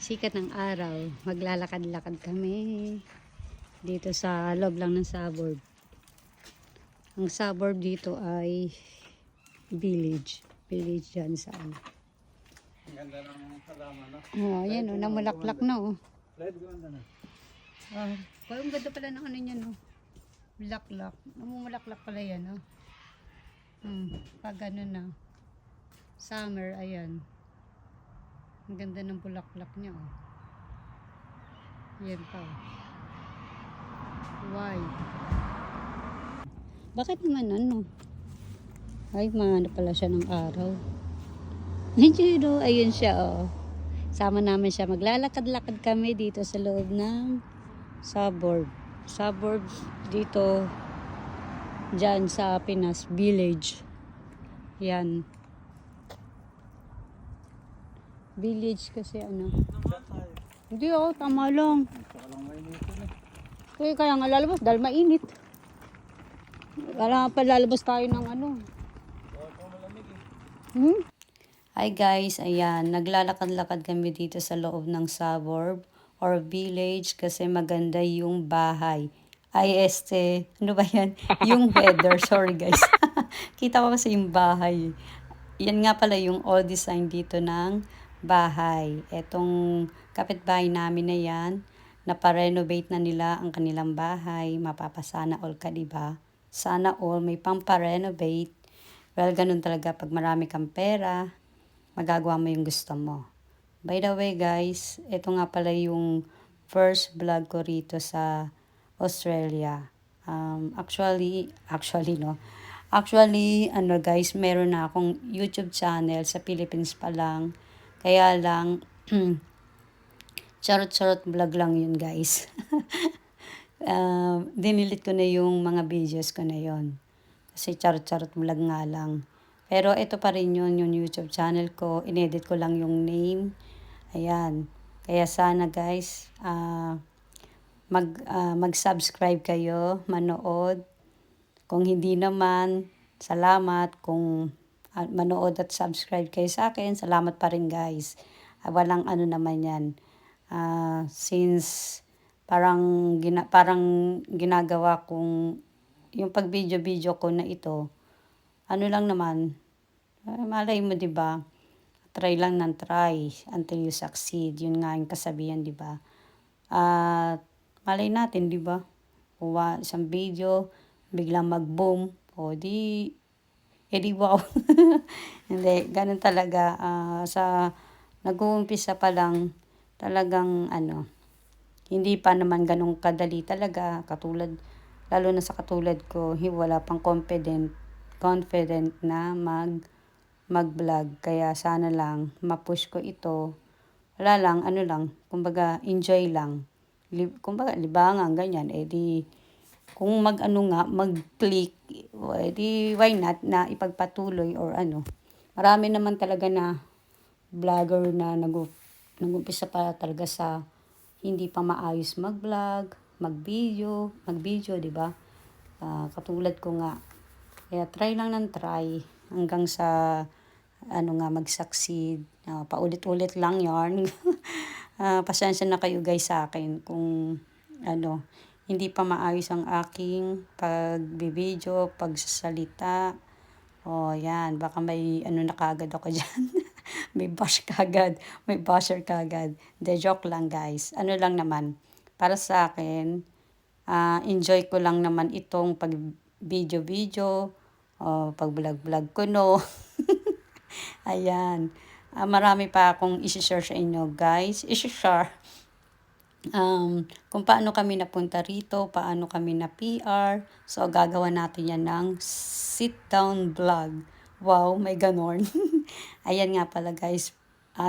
sikat ng araw, maglalakad-lakad kami dito sa loob lang ng suburb. Ang suburb dito ay village. Village dyan sa ano. Ang ganda ng halaman, no? Oh, ayan oh, namulaklak na oh. Light ganda na. Oh, ang ganda pala ng ano niyan oh. Bulaklak. Namumulaklak pala yan oh. Pag ano na. Summer, ayan. Ang ganda ng bulaklak niya oh. Ayan pa oh. Why? Bakit naman ano? Ay, maano pala siya ng araw. Ayun, ayun siya oh. Sama namin siya. Maglalakad-lakad kami dito sa loob ng suburb. Suburb dito dyan sa Pinas Village. Yan. Village kasi ano. Hindi oh, tama lang. Saka lang mainit na. Kaya nga lalabas dahil mainit. Wala pa lalabas tayo ng ano. Hi guys, ayan, naglalakad-lakad kami dito sa loob ng suburb or village kasi maganda yung bahay. Ay, ano ba yan? Yung weather, sorry guys. Kita ko kasi yung bahay. Yan nga pala yung all design dito ng bahay. Etong kapitbahay namin na yan, naparenovate na nila ang kanilang bahay. Mapapasana all ka, diba? Sana all may pang-renovate. Well, ganun talaga pag marami kang pera, magagawa mo yung gusto mo. By the way guys, ito nga pala yung first vlog ko rito sa Australia. Actually no. Actually, ano guys, meron na akong YouTube channel sa Philippines pa lang. Kaya lang, charot-charot vlog lang yun guys. Dinilit ko na yung mga videos ko na yon. Kasi charot-charot vlog nga lang. Pero ito pa rin yun, yung YouTube channel ko. Inedit ko lang yung name. Ayan. Kaya sana guys, mag-subscribe kayo, manood. Kung hindi naman, salamat. Kung manood at subscribe kayo sa akin, salamat pa rin guys. Walang ano naman yan. Since parang ginagawa kong yung pag video ko na ito, ano lang naman, malay mo 'di ba? Try lang ng try until you succeed. Yun nga yung kasabihan, 'di ba? At malay natin, 'di ba? Kuha isang video, biglang mag-boom, o di wow. Hindi, ganun talaga sa nag-uumpisa pa lang talagang ano, hindi pa naman ganun kadali talaga katulad lalo na sa katulad ko, wala pang confident na mag-vlog. Kaya sana lang ma-push ko ito. Wala lang, ano lang, kumbaga enjoy lang. Kumbaga libangan ganyan, di kung mag-click, di why not na ipagpatuloy or ano. Marami naman talaga na vlogger na nag-umpisa pa talaga sa hindi pa maayos mag-vlog, mag-video, di ba? Katulad ko nga. Kaya try lang ng try hanggang sa mag-succeed. Paulit-ulit lang yarn. Pasensya na kayo guys sa akin kung hindi pa maayos ang aking pag-video, pagsasalita. Yan, baka may na kagad ako dyan. May bash kagad, may basher kagad. De joke lang guys. Ano lang naman, para sa akin, enjoy ko lang naman itong pag video, pag-vlog ko no. Ayan. Marami pa akong isi-share sa inyo guys. Isi-share. Kung paano kami napunta rito, paano kami na PR. So, gagawa natin yan ng sit-down vlog. Wow, may ganon. Ayan nga pala guys.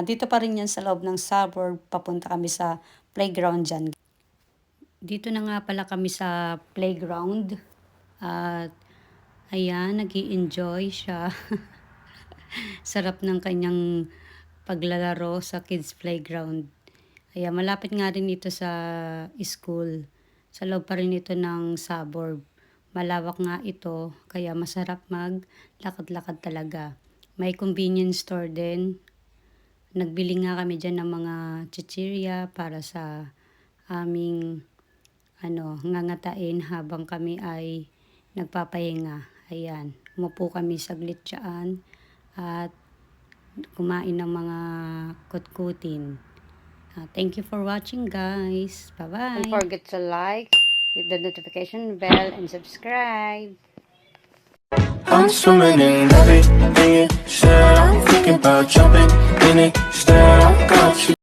Dito pa rin yan sa loob ng suburb. Papunta kami sa playground dyan. Dito na nga pala kami sa playground. At ayan, nag-i-enjoy siya. Sarap ng kanyang paglalaro sa kids playground. Ayan, malapit nga rin ito sa school. Sa loob pa rin ito ng suburb. Malawak nga ito, kaya masarap maglakad-lakad talaga. May convenience store din nagbili nga kami dyan ng mga chichirya para sa aming ngangatain habang kami ay nagpapahinga. Ayan, umupo kami saglit dyan at kumain ng mga kutkutin. Thank you for watching, guys. Bye-bye. Don't forget to like, hit the notification bell, and subscribe. I'm swimming in everything you said. I'm thinking about jumping in it. Instead, I got you.